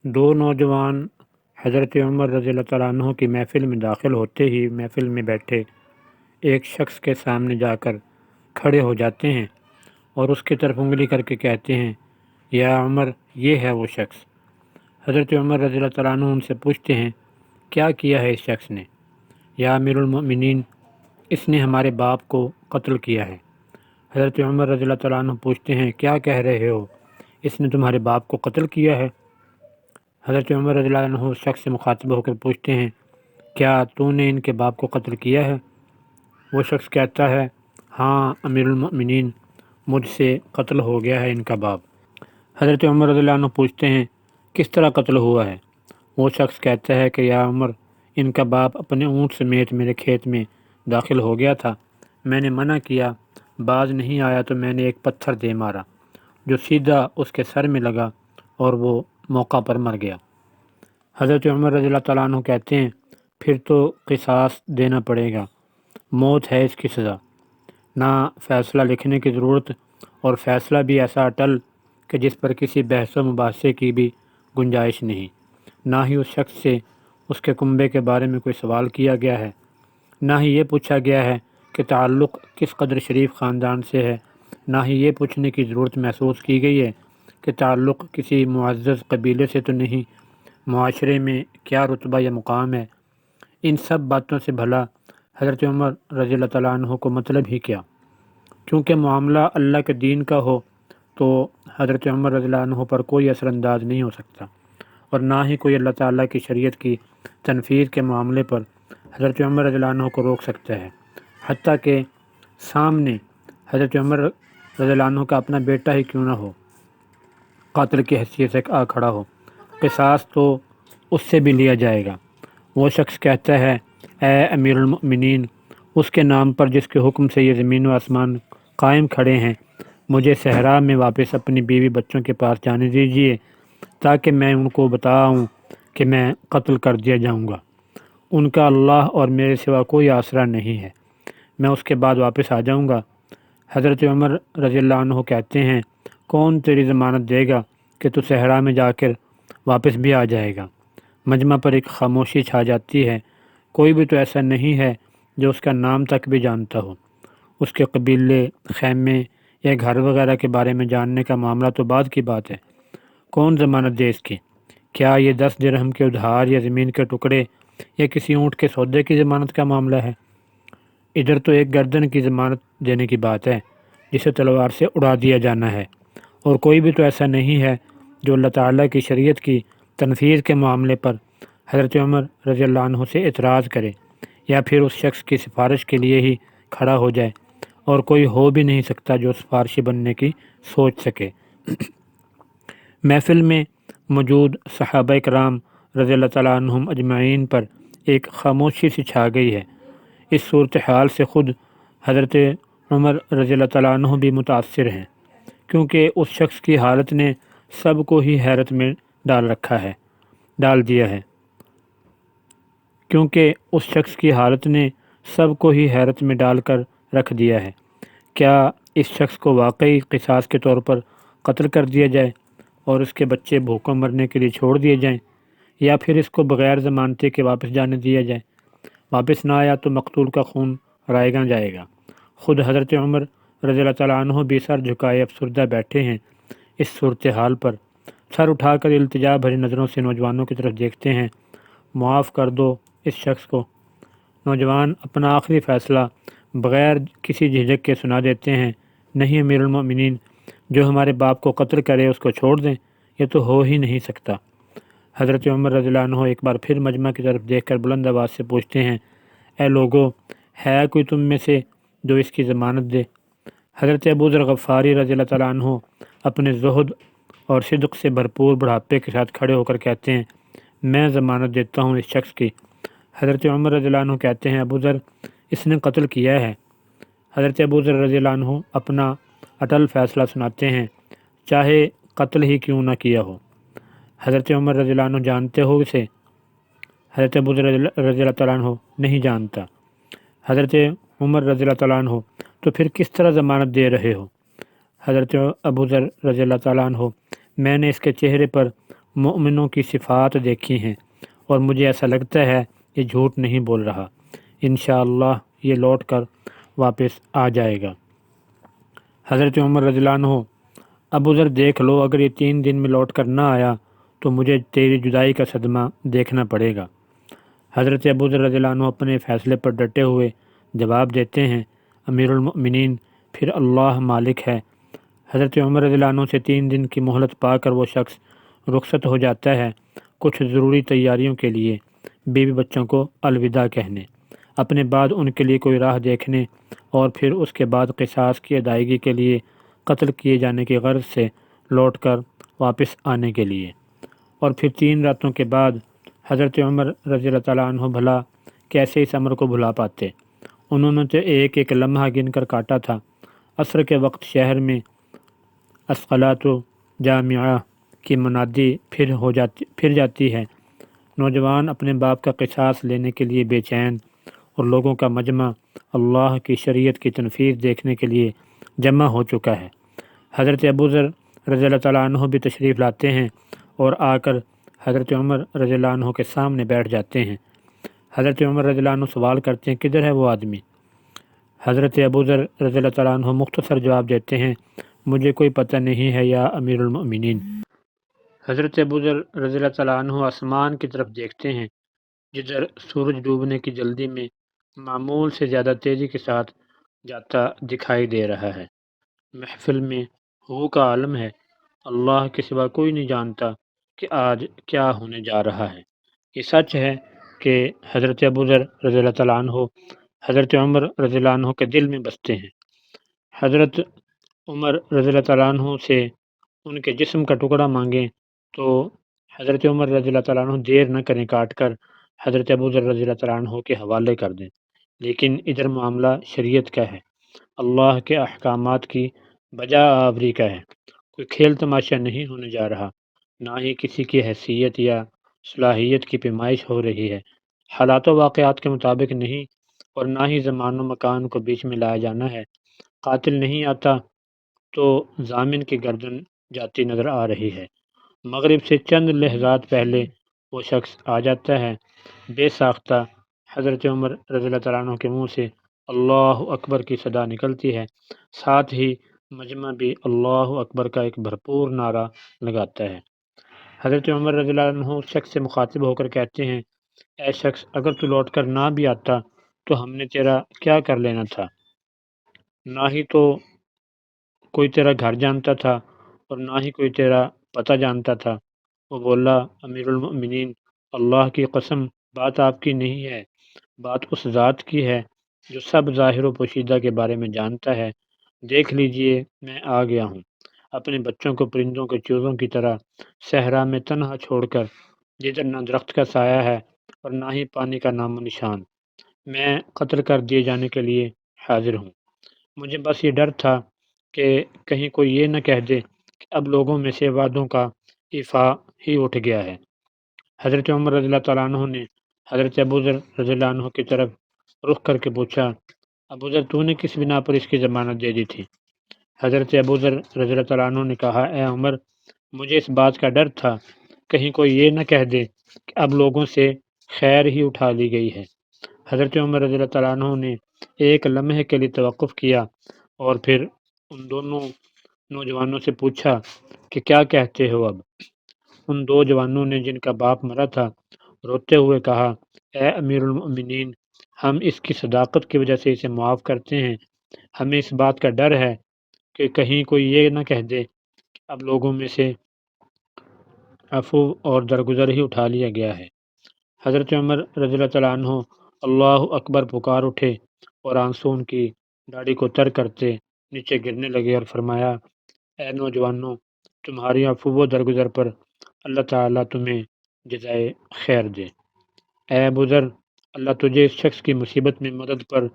دو نوجوان حضرت عمر رضی اللہ تعالیٰ عنہ کی محفل میں داخل ہوتے ہی محفل میں بیٹھے ایک شخص کے سامنے جا کر کھڑے ہو جاتے ہیں اور اس کی طرف انگلی کر کے کہتے ہیں، یا عمر، یہ ہے وہ شخص۔ حضرت عمر رضی اللہ تعالیٰ عنہ ان سے پوچھتے ہیں، کیا کیا ہے اس شخص نے؟ یا امیر المؤمنین، اس نے ہمارے باپ کو قتل کیا ہے۔ حضرت عمر رضی اللہ تعالیٰ عنہ پوچھتے ہیں، کیا کہہ رہے ہو؟ اس نے تمہارے باپ کو قتل کیا ہے؟ حضرت عمر رضی اللہ عنہ اس شخص سے مخاطب ہو کر پوچھتے ہیں، کیا تو نے ان کے باپ کو قتل کیا ہے؟ وہ شخص کہتا ہے، ہاں امیر المؤمنین، مجھ سے قتل ہو گیا ہے ان کا باپ۔ حضرت عمر رضی اللہ عنہ پوچھتے ہیں، کس طرح قتل ہوا ہے؟ وہ شخص کہتا ہے کہ یا عمر، ان کا باپ اپنے اونٹ سمیت میرے کھیت میں داخل ہو گیا تھا، میں نے منع کیا، باز نہیں آیا تو میں نے ایک پتھر دے مارا جو سیدھا اس کے سر میں لگا اور وہ موقع پر مر گیا۔ حضرت عمر رضی اللہ تعالیٰ عنہ کہتے ہیں، پھر تو قصاص دینا پڑے گا، موت ہے اس کی سزا، نہ فیصلہ لکھنے کی ضرورت، اور فیصلہ بھی ایسا اٹل کہ جس پر کسی بحث و مباحثے کی بھی گنجائش نہیں۔ نہ ہی اس شخص سے اس کے کنبے کے بارے میں کوئی سوال کیا گیا ہے، نہ ہی یہ پوچھا گیا ہے کہ تعلق کس قدر شریف خاندان سے ہے، نہ ہی یہ پوچھنے کی ضرورت محسوس کی گئی ہے کہ تعلق کسی معزز قبیلے سے تو نہیں، معاشرے میں کیا رتبہ یا مقام ہے۔ ان سب باتوں سے بھلا حضرت عمر رضی اللہ تعالیٰ عنہ کو مطلب ہی کیا؟ چونکہ معاملہ اللہ کے دین کا ہو تو حضرت عمر رضی اللہ عنہ پر کوئی اثر انداز نہیں ہو سکتا، اور نہ ہی کوئی اللہ تعالیٰ کی شریعت کی تنفیذ کے معاملے پر حضرت عمر رضی اللہ عنہ کو روک سکتا ہے، حتیٰ کہ سامنے حضرت عمر رضی اللہ عنہ کا اپنا بیٹا ہی کیوں نہ ہو، قاتل کی حیثیت سے آ کھڑا ہو، قصاص تو اس سے بھی لیا جائے گا۔ وہ شخص کہتا ہے، اے امیر المؤمنین، اس کے نام پر جس کے حکم سے یہ زمین و آسمان قائم کھڑے ہیں، مجھے صحرا میں واپس اپنی بیوی بچوں کے پاس جانے دیجیے تاکہ میں ان کو بتاؤں کہ میں قتل کر دیا جاؤں گا۔ ان کا اللہ اور میرے سوا کوئی آسرا نہیں ہے، میں اس کے بعد واپس آ جاؤں گا۔ حضرت عمر رضی اللہ عنہ کہتے ہیں، کون تیری ضمانت دے گا کہ تو صحرا میں جا کر واپس بھی آ جائے گا؟ مجمع پر ایک خاموشی چھا جاتی ہے، کوئی بھی تو ایسا نہیں ہے جو اس کا نام تک بھی جانتا ہو۔ اس کے قبیلے، خیمے یا گھر وغیرہ کے بارے میں جاننے کا معاملہ تو بعد کی بات ہے، کون ضمانت دے اس کی؟ کیا یہ 10 درہم کے ادھار یا زمین کے ٹکڑے یا کسی اونٹ کے سودے کی ضمانت کا معاملہ ہے؟ ادھر تو ایک گردن کی ضمانت دینے کی بات ہے جسے تلوار سے اڑا دیا جانا ہے، اور کوئی بھی تو ایسا نہیں ہے جو اللہ تعالیٰ کی شریعت کی تنفیذ کے معاملے پر حضرت عمر رضی اللہ عنہ سے اعتراض کرے یا پھر اس شخص کی سفارش کے لیے ہی کھڑا ہو جائے، اور کوئی ہو بھی نہیں سکتا جو سفارشی بننے کی سوچ سکے۔ محفل میں موجود صحابہ کرام رضی اللہ تعالیٰ عنہم اجمعین پر ایک خاموشی سی چھا گئی ہے۔ اس صورتحال سے خود حضرت عمر رضی اللہ تعالیٰ عنہ بھی متاثر ہیں، کیونکہ اس شخص کی حالت نے سب کو ہی حیرت میں ڈال دیا ہے ڈال کر رکھ دیا ہے۔ کیا اس شخص کو واقعی قصاص کے طور پر قتل کر دیا جائے اور اس کے بچے بھوکوں مرنے کے لیے چھوڑ دیے جائیں، یا پھر اس کو بغیر ضمانتی کے واپس جانے دیا جائے؟ واپس نہ آیا تو مقتول کا خون رائیگاں جائے گا۔ خود حضرت عمر رضی اللہ تعالیٰ عنہ بھی سر جھکائے افسردہ بیٹھے ہیں۔ اس صورتحال پر سر اٹھا کر التجا بھری نظروں سے نوجوانوں کی طرف دیکھتے ہیں، معاف کر دو اس شخص کو۔ نوجوان اپنا آخری فیصلہ بغیر کسی جھجک کے سنا دیتے ہیں، نہیں امیر المؤمنین، جو ہمارے باپ کو قتل کرے اس کو چھوڑ دیں، یہ تو ہو ہی نہیں سکتا۔ حضرت عمر رضی اللہ عنہ ایک بار پھر مجمع کی طرف دیکھ کر بلند آواز سے پوچھتے ہیں، اے لوگو، ہے کوئی تم میں سے جو اس کی ضمانت دے؟ حضرت ابو ذر غفاری رضی اللہ تعالیٰ عنہ اپنے زہد اور صدق سے بھرپور بڑھاپے کے ساتھ کھڑے ہو کر کہتے ہیں، میں ضمانت دیتا ہوں اس شخص کی۔ حضرت عمر رضی اللہ عنہ کہتے ہیں، ابو ذر، اس نے قتل کیا ہے۔ حضرت ابو ذر رضی اللہ عنہ اپنا اٹل فیصلہ سناتے ہیں، چاہے قتل ہی کیوں نہ کیا ہو۔ حضرت عمر رضی اللہ عنہ جانتے ہو اسے؟ حضرت ابو ذر رضی اللہ تعالیٰ عنہ نہیں جانتا۔ حضرت عمر رضی اللہ تعالیٰ عنہ تو پھر کس طرح ضمانت دے رہے ہو؟ حضرت ابو ذر رضی اللہ تعالیٰ عنہ، میں نے اس کے چہرے پر مومنوں کی صفات دیکھی ہیں اور مجھے ایسا لگتا ہے یہ جھوٹ نہیں بول رہا۔ انشاءاللہ یہ لوٹ کر واپس آ جائے گا۔ حضرت عمر رضی اللہ عنہ: ابو ذر دیکھ لو، اگر یہ 3 دن میں لوٹ کر نہ آیا تو مجھے تیری جدائی کا صدمہ دیکھنا پڑے گا۔ حضرت ابو ذر رضی اللہ عنہ اپنے فیصلے پر ڈٹے ہوئے جواب دیتے ہیں: امیر المؤمنین، پھر اللہ مالک ہے۔ حضرت عمر رضی اللہ عنہ سے 3 دن کی مہلت پا کر وہ شخص رخصت ہو جاتا ہے، کچھ ضروری تیاریوں کے لیے، بیوی بچوں کو الوداع کہنے، اپنے بعد ان کے لیے کوئی راہ دیکھنے، اور پھر اس کے بعد قصاص کی ادائیگی کے لیے قتل کیے جانے کی غرض سے لوٹ کر واپس آنے کے لیے۔ اور پھر 3 راتوں کے بعد حضرت عمر رضی اللہ تعالیٰ عنہ بھلا کیسے اس امر کو بھلا پاتے؟ انہوں نے تو ایک ایک لمحہ گن کر کاٹا تھا۔ عصر کے وقت شہر میں الصلاۃ جامعہ کی منادی پھر جاتی ہے۔ نوجوان اپنے باپ کا قصاص لینے کے لیے بے چین، اور لوگوں کا مجمع اللہ کی شریعت کی تنفیذ دیکھنے کے لیے جمع ہو چکا ہے۔ حضرت ابو ذر رضی اللہ تعالیٰ عنہ بھی تشریف لاتے ہیں اور آ کر حضرت عمر رضی اللہ عنہ کے سامنے بیٹھ جاتے ہیں۔ حضرت عمر رضی اللہ عنہ سوال کرتے ہیں: کدھر ہے وہ آدمی؟ حضرت ابو ذر رضی اللہ تعالیٰ عنہ مختصر جواب دیتے ہیں: مجھے کوئی پتہ نہیں ہے یا امیر المؤمنین۔ حضرت ابو ذر رضی اللہ تعالیٰ عنہ آسمان کی طرف دیکھتے ہیں، جدھر سورج ڈوبنے کی جلدی میں معمول سے زیادہ تیزی کے ساتھ جاتا دکھائی دے رہا ہے۔ محفل میں ہو کا عالم ہے، اللہ کے سوا کوئی نہیں جانتا کہ آج کیا ہونے جا رہا ہے۔ یہ سچ ہے کہ حضرت ابو ذر رضی اللہ تعالیٰ عنہ حضرت عمر رضی اللہ عنہ کے دل میں بستے ہیں۔ حضرت عمر رضی اللہ تعالیٰ عنہ سے ان کے جسم کا ٹکڑا مانگیں تو حضرت عمر رضی اللہ تعالیٰ عنہ دیر نہ کریں، کاٹ کر حضرت ابو ذر رضی اللہ تعالیٰ عنہ کے حوالے کر دیں۔ لیکن ادھر معاملہ شریعت کا ہے، اللہ کے احکامات کی بجا آوری کا ہے۔ کوئی کھیل تماشا نہیں ہونے جا رہا، نہ ہی کسی کی حیثیت یا صلاحیت کی پیمائش ہو رہی ہے۔ حالات و واقعات کے مطابق نہیں، اور نہ ہی زمان و مکان کو بیچ میں لایا جانا ہے۔ قاتل نہیں آتا تو ضامن کی گردن جاتی نظر آ رہی ہے۔ مغرب سے چند لحظات پہلے وہ شخص آ جاتا ہے۔ بے ساختہ حضرت عمر رضی اللہ تعالیٰ عنہ کے منہ سے اللہ اکبر کی صدا نکلتی ہے، ساتھ ہی مجمع بھی اللہ اکبر کا ایک بھرپور نعرہ لگاتا ہے۔ حضرت عمر رضی اللہ عنہ اس شخص سے مخاطب ہو کر کہتے ہیں: اے شخص، اگر تو لوٹ کر نہ بھی آتا تو ہم نے تیرا کیا کر لینا تھا؟ نہ ہی تو کوئی تیرا گھر جانتا تھا اور نہ ہی کوئی تیرا پتہ جانتا تھا۔ وہ بولا: امیر المؤمنین، اللہ کی قسم، بات آپ کی نہیں ہے، بات اس ذات کی ہے جو سب ظاہر و پوشیدہ کے بارے میں جانتا ہے۔ دیکھ لیجئے، میں آ گیا ہوں، اپنے بچوں کو پرندوں کے چوزوں کی طرح صحرا میں تنہا چھوڑ کر، جدھر نہ درخت کا سایہ ہے اور نہ ہی پانی کا نام و نشان۔ میں قتل کر دیے جانے کے لیے حاضر ہوں۔ مجھے بس یہ ڈر تھا کہ کہیں کوئی یہ نہ کہہ دے کہ اب لوگوں میں سے وعدوں کا ایفا ہی اٹھ گیا ہے۔ حضرت عمر رضی اللہ تعالیٰ عنہ نے حضرت ابو ذر رضی اللہ عنہ کی طرف رخ کر کے پوچھا: ابو ذر، تو نے کس بنا پر اس کی ضمانت دے دی تھی؟ حضرت ابو ذر رضی اللہ تعالیٰ عنہ نے کہا: اے عمر، مجھے اس بات کا ڈر تھا کہیں کوئی یہ نہ کہہ دے کہ اب لوگوں سے خیر ہی اٹھا لی گئی ہے۔ حضرت عمر رضی اللہ تعالیٰ عنہ نے ایک لمحے کے لیے توقف کیا اور پھر ان دونوں نوجوانوں سے پوچھا کہ کیا کہتے ہو اب؟ ان 2 جوانوں نے، جن کا باپ مرا تھا، روتے ہوئے کہا: اے امیر المؤمنین، ہم اس کی صداقت کی وجہ سے اسے معاف کرتے ہیں۔ ہمیں اس بات کا ڈر ہے کہ کہیں کوئی یہ نہ کہہ دے کہ اب لوگوں میں سے عفو اور درگزر ہی اٹھا لیا گیا ہے۔ حضرت عمر رضی اللہ تعالیٰ عنہ اللہ اکبر پکار اٹھے اور آنسو ان کی داڑھی کو تر کرتے نیچے گرنے لگے اور فرمایا: اے نوجوانوں، تمہاری عفو و درگزر پر اللہ تعالیٰ تمہیں جزائے خیر دے۔ اے ابو ذر، اللہ تجھے اس شخص کی مصیبت میں مدد پر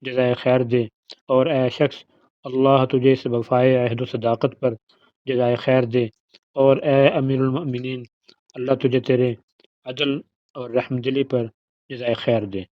جزائے خیر دے، اور اے شخص، اللہ تجھے اس وفائے عہد و صداقت پر جزائے خیر دے، اور اے امیر المؤمنین، اللہ تجھے تیرے عدل اور رحم دلی پر جزائے خیر دے۔